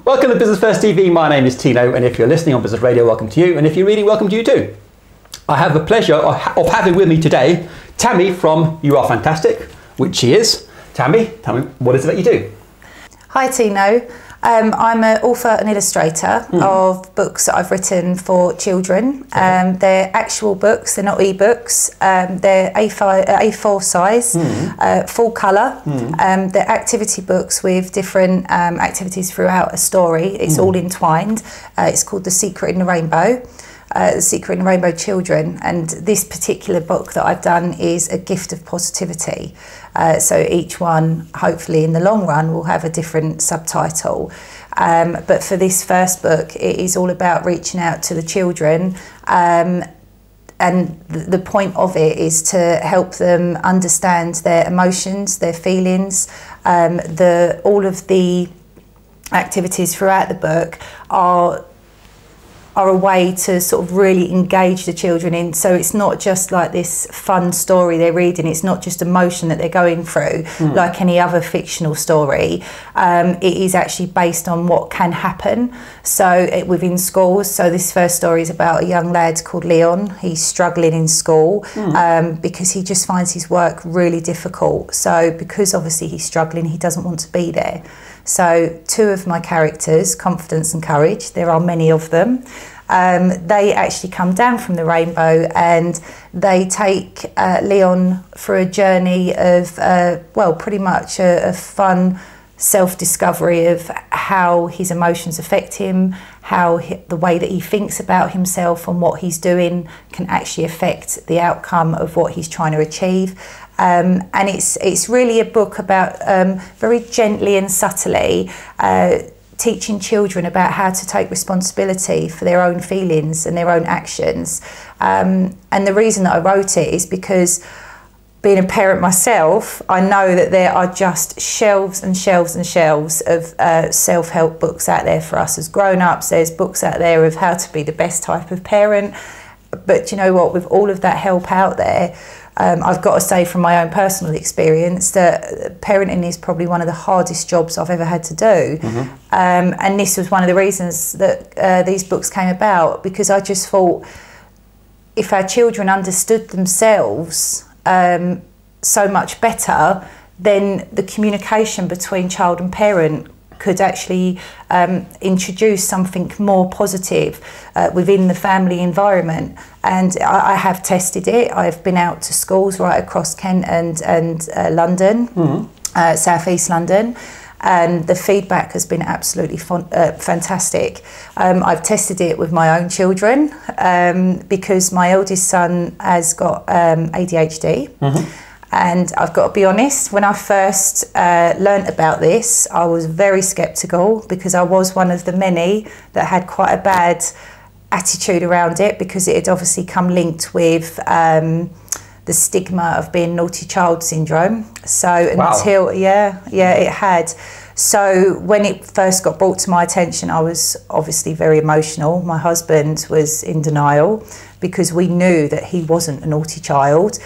Welcome to Business First TV. My name is Tino, and if you're listening on Business Radio, welcome to you, and if you're reading, welcome to you too. I have the pleasure of having with me today Tammy from You Are Fantastic, which she is. Tammy, tell me, what is it that you do? Hi Tino. I'm an author and illustrator of books that I've written for children. They're actual books, they're not e-books. They're A4 size, full colour. They're activity books with different activities throughout a story. It's all entwined. It's called The Secret in the Rainbow. The Secret in the Rainbow Children, and this particular book that I've done is a gift of positivity. So each one, hopefully in the long run, will have a different subtitle. But for this first book, it is all about reaching out to the children, and the point of it is to help them understand their emotions, their feelings. All of the activities throughout the book are a way to sort of really engage the children in, so it's not just like this fun story they're reading, it's not just emotion that they're going through like any other fictional story. It is actually based on what can happen within schools. So this first story is about a young lad called Leon. He's struggling in school because he just finds his work really difficult. So because obviously he's struggling, he doesn't want to be there. So two of my characters, Confidence and Courage, there are many of them, they actually come down from the rainbow and they take Leon for a journey of, well, pretty much a fun self-discovery of how his emotions affect him, how the way that he thinks about himself and what he's doing can actually affect the outcome of what he's trying to achieve. And it's really a book about very gently and subtly teaching children about how to take responsibility for their own feelings and their own actions. And the reason that I wrote it is because, being a parent myself, I know that there are just shelves and shelves and shelves of self-help books out there for us as grown-ups. There's books out there of how to be the best type of parent. But you know what, with all of that help out there, I've got to say from my own personal experience that parenting is probably one of the hardest jobs I've ever had to do. And this was one of the reasons that these books came about, because I just thought if our children understood themselves so much better, then the communication between child and parent could actually introduce something more positive within the family environment. And I have tested it. I've been out to schools right across Kent and London, South East London, and the feedback has been absolutely fantastic. I've tested it with my own children because my eldest son has got ADHD. And I've got to be honest, when I first learnt about this, I was very sceptical, because I was one of the many that had quite a bad attitude around it, because it had obviously come linked with the stigma of being naughty child syndrome. So until, yeah, it had. So when it first got brought to my attention, I was obviously very emotional. My husband was in denial because we knew that he wasn't a naughty child.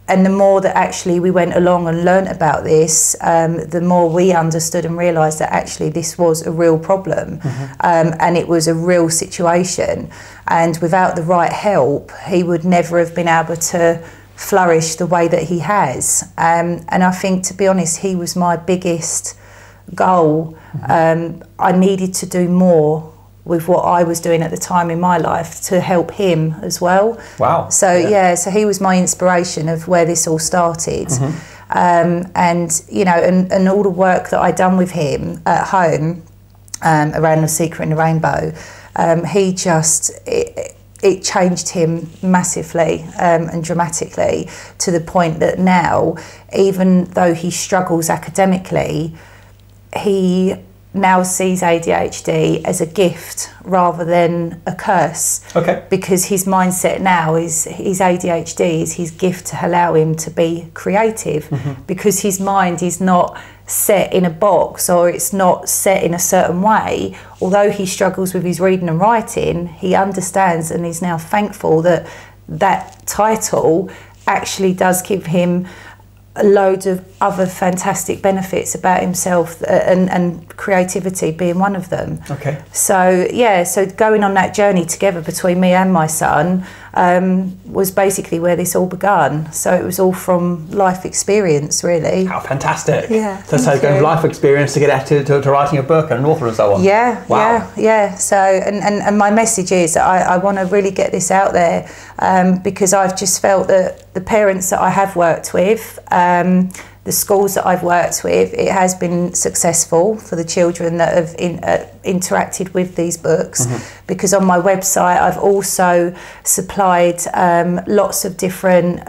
And the more that actually we went along and learnt about this, the more we understood and realised that actually this was a real problem, and it was a real situation. And without the right help, he would never have been able to flourish the way that he has. And I think, to be honest, he was my biggest goal. I needed to do more with what I was doing at the time in my life to help him as well. Wow. So yeah, so he was my inspiration of where this all started. And you know, and all the work that I'd done with him at home around The Secret in the Rainbow, he just, it changed him massively and dramatically, to the point that now, even though he struggles academically, he now sees ADHD as a gift rather than a curse. Because his mindset now is his ADHD is his gift to allow him to be creative, because his mind is not set in a box, or it's not set in a certain way. Although he struggles with his reading and writing, he understands and is now thankful that that title actually does give him loads of other fantastic benefits about himself, and creativity being one of them. Okay. So yeah, so going on that journey together between me and my son was basically where this all began. So it was all from life experience, really. How fantastic. Yeah. So going from life experience to get out to writing a book and an author and so on. Yeah, wow. yeah. So, and my message is I want to really get this out there, because I've just felt that the parents that I have worked with, the schools that I've worked with, it has been successful for the children that have interacted with these books. Because on my website I've also supplied lots of different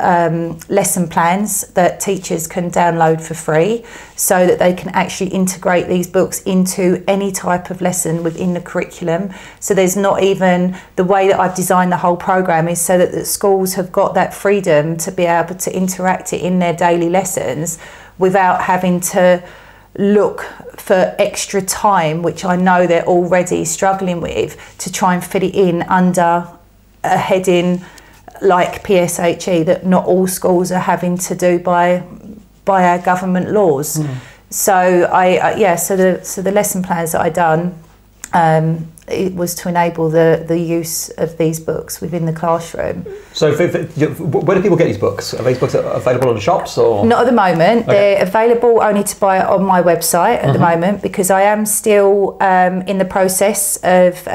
lesson plans that teachers can download for free, so that they can actually integrate these books into any type of lesson within the curriculum. So there's not even, the way that I've designed the whole program is so that the schools have got that freedom to be able to interact it in their daily lessons without having to look for extra time, which I know they're already struggling with, to try and fit it in under a heading like PSHE that not all schools are having to do by our government laws. So so the lesson plans that I done, it was to enable the use of these books within the classroom. So where do people get these books? Are these books available in the shops or? Not at the moment. Okay. They're available only to buy on my website at the moment, because I am still in the process of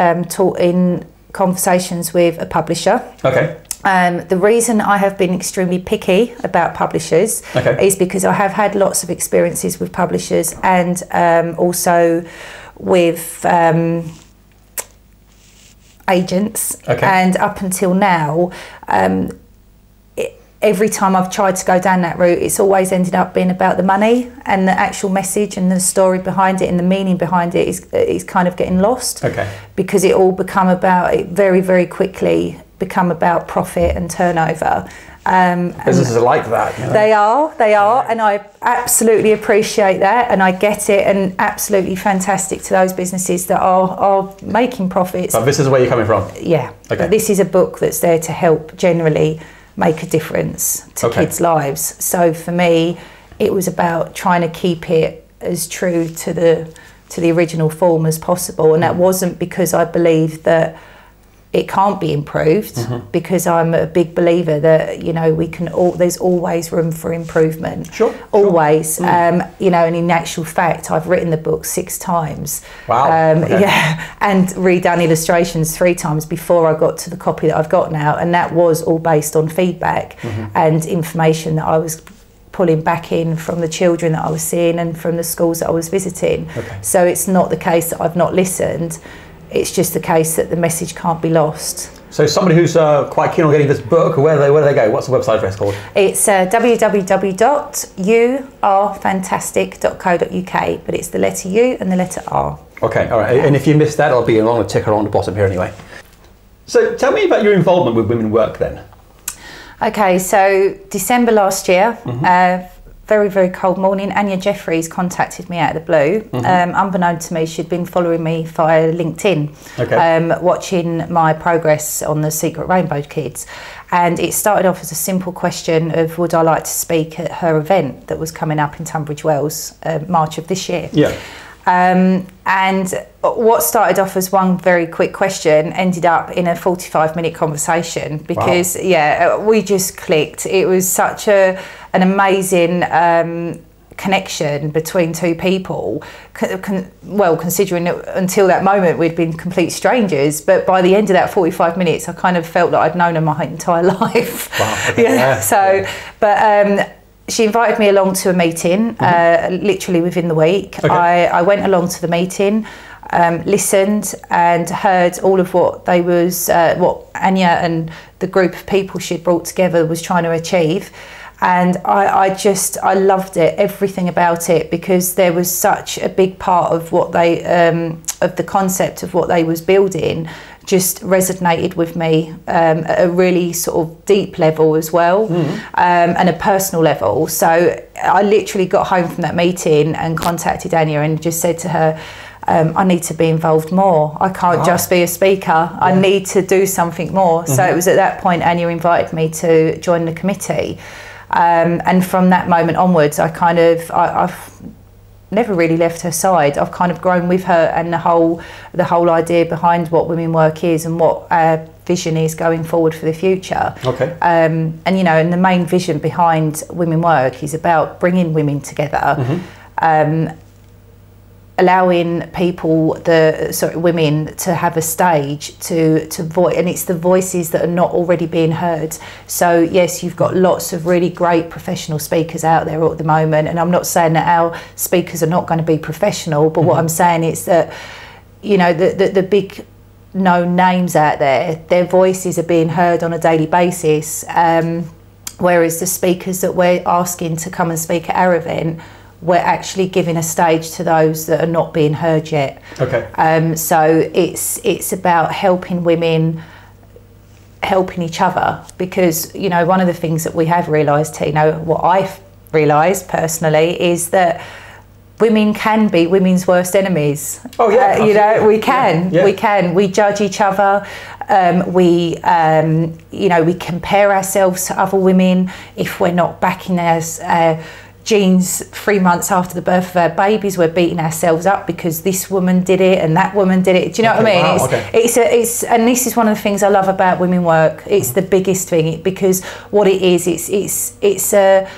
in conversations with a publisher. Okay. The reason I have been extremely picky about publishers is because I have had lots of experiences with publishers, and also with agents, and up until now, every time I've tried to go down that route, it's always ended up being about the money, and the actual message and the story behind it and the meaning behind it is kind of getting lost. Because it all very, very quickly become about profit and turnover. Businesses are like that. You know? They are, and I absolutely appreciate that, and I get it, and absolutely fantastic to those businesses that are making profits. But this is where you're coming from? Yeah. Okay. This is a book that's there to help generally make a difference to kids' lives. So for me, it was about trying to keep it as true to the original form as possible, and that wasn't because I believe that it can't be improved, because I'm a big believer that, you know, there's always room for improvement. Sure. Always. You know, and in actual fact, I've written the book 6 times. Wow. Yeah, and redone illustrations 3 times before I got to the copy that I've got now, and that was all based on feedback and information that I was pulling back in from the children that I was seeing and from the schools that I was visiting. So it's not the case that I've not listened. It's just the case that the message can't be lost. So somebody who's quite keen on getting this book, where do they go? What's the website address called? It's www.youarefantastic.co.uk, but it's the letter U and the letter R. Okay, all right. And if you missed that, I'll be along the ticker on the bottom here anyway. So tell me about your involvement with Women Work then. Okay, so December last year, very, very cold morning, Anya Jeffries contacted me out of the blue. Unbeknown to me, she'd been following me via LinkedIn, watching my progress on the Secret Rainbow Kids. And it started off as a simple question of, would I like to speak at her event that was coming up in Tunbridge Wells, March of this year. And what started off as one very quick question ended up in a 45-minute conversation, because we just clicked. It was such an amazing connection between 2 people, considering that until that moment we'd been complete strangers, but by the end of that 45 minutes I kind of felt like I'd known her my entire life. She invited me along to a meeting, literally within the week. I went along to the meeting, listened and heard all of what what Anya and the group of people she'd brought together was trying to achieve. And I loved it, everything about it, because there was such a big part of what of the concept of what they was building just resonated with me at a really sort of deep level as well, and a personal level. So I literally got home from that meeting and contacted Anya and just said to her, I need to be involved more. I can't just be a speaker. I need to do something more. So it was at that point Anya invited me to join the committee. And from that moment onwards, I've never really left her side. I've kind of grown with her, and the whole idea behind what women work is and what our vision is going forward for the future. Okay. And you know, and the main vision behind Women Work is about bringing women together, allowing people, women, to have a stage to voice, and it's the voices that are not already being heard. So yes, you've got lots of really great professional speakers out there at the moment, and I'm not saying that our speakers are not going to be professional, but what I'm saying is that, you know, the big known names out there, their voices are being heard on a daily basis, whereas the speakers that we're asking to come and speak at our event, we're actually giving a stage to those that are not being heard yet. Okay. So it's about helping women, helping each other, because, you know, one of the things that we have realised, Tino, what I've realised personally, is that women can be women's worst enemies. Oh yeah, you know, we can. Yeah. We can. We judge each other. You know, we compare ourselves to other women. If we're not backing our genes 3 months after the birth of our babies, we're beating ourselves up because this woman did it and that woman did it. Do you know what I mean? Wow, it's and this is one of the things I love about Women Work. It's the biggest thing, because what it is, it's a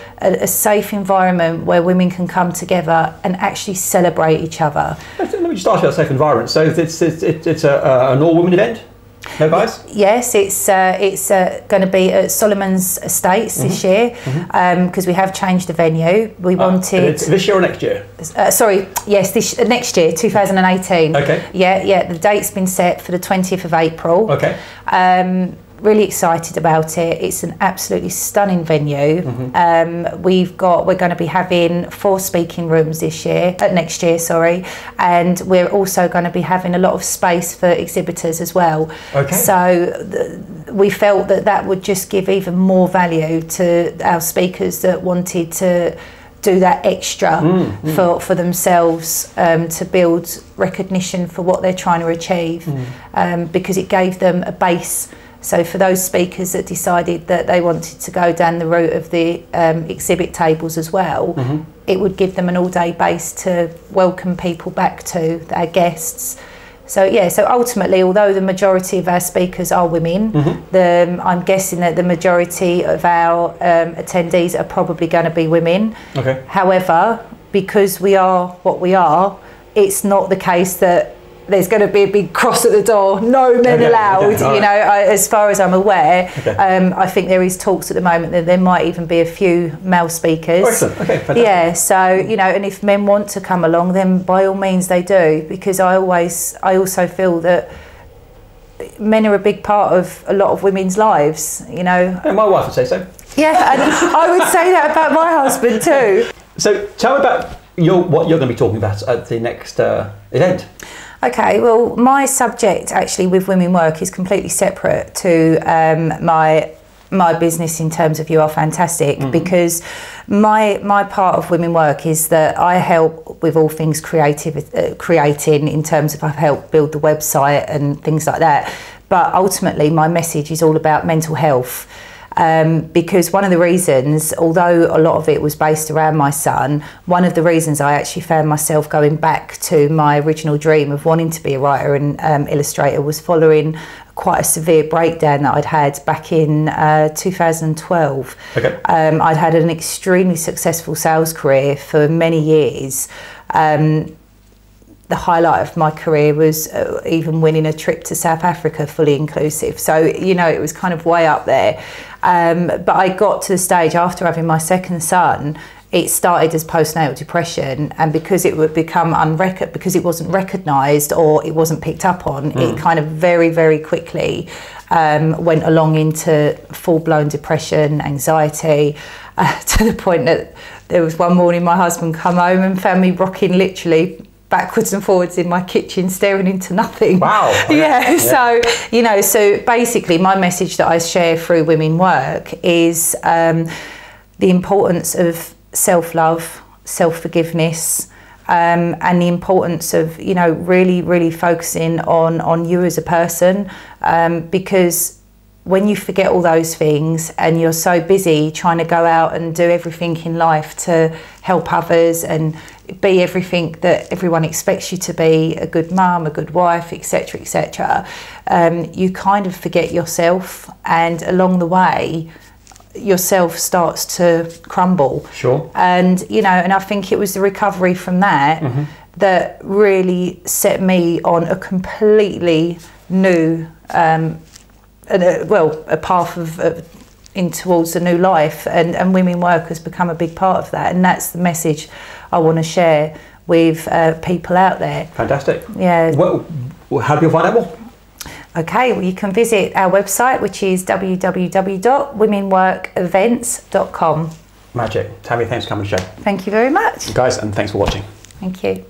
safe environment where women can come together and actually celebrate each other. Let me just ask you about safe environment. So it's an all-women event? No guys? Yes, it's going to be at Salomons Estate this year, because we have changed the venue. We wanted this year or next year? Sorry, yes, next year, 2018. Okay. Yeah, the date's been set for the 20th of April. Okay. Really excited about it. It's an absolutely stunning venue. We're going to be having 4 speaking rooms next year, and we're also going to be having a lot of space for exhibitors as well. Okay. So we felt that would just give even more value to our speakers that wanted to do that extra for themselves, to build recognition for what they're trying to achieve, because it gave them a base. So for those speakers that decided that they wanted to go down the route of the exhibit tables as well, it would give them an all-day base to welcome people back to, our guests. So yeah, so ultimately, although the majority of our speakers are women, I'm guessing that the majority of our attendees are probably going to be women. Okay. However, because we are what we are, it's not the case that there's going to be a big cross at the door, no men allowed. Okay, you know, as far as I'm aware, I think there is talks at the moment that there might even be a few male speakers. Excellent. Okay, fantastic. Yeah, so, you know, and if men want to come along, then by all means they do, because I also feel that men are a big part of a lot of women's lives, you know. Yeah, my wife would say so. Yeah, and I would say that about my husband too. So tell me about what you're going to be talking about at the next event. Okay, well, my subject actually with Women Work is completely separate to my business in terms of You Are Fantastic, because my part of Women Work is that I help with all things creating, in terms of I help build the website and things like that. But ultimately, my message is all about mental health. Because one of the reasons, although a lot of it was based around my son, one of the reasons I actually found myself going back to my original dream of wanting to be a writer and illustrator was following quite a severe breakdown that I'd had back in 2012. Okay. I'd had an extremely successful sales career for many years. The highlight of my career was even winning a trip to South Africa, fully inclusive. So, you know, it was kind of way up there. But I got to the stage after having my second son, it started as postnatal depression, and because it would become because it wasn't recognised or it wasn't picked up on, it kind of very, very quickly went along into full-blown depression, anxiety, to the point that there was one morning my husband come home and found me rocking literally backwards and forwards in my kitchen, staring into nothing. Wow. Okay. Yeah. So, you know, so basically my message that I share through Women Work is the importance of self-love, self-forgiveness, and the importance of, you know, really, really focusing on you as a person, because when you forget all those things and you're so busy trying to go out and do everything in life to help others and be everything that everyone expects you to be, a good mum, a good wife, etc., etc., you kind of forget yourself, and along the way yourself starts to crumble. Sure. And and I think it was the recovery from that that really set me on a completely new a path of in towards a new life, and women work has become a big part of that, and that's the message I want to share with people out there. Fantastic. Yeah. Well, how do people find out more? Okay, well, you can visit our website, which is www.womenworkevents.com. Magic. Tammy, thanks for coming to the show. Thank you very much. Guys, and thanks for watching. Thank you.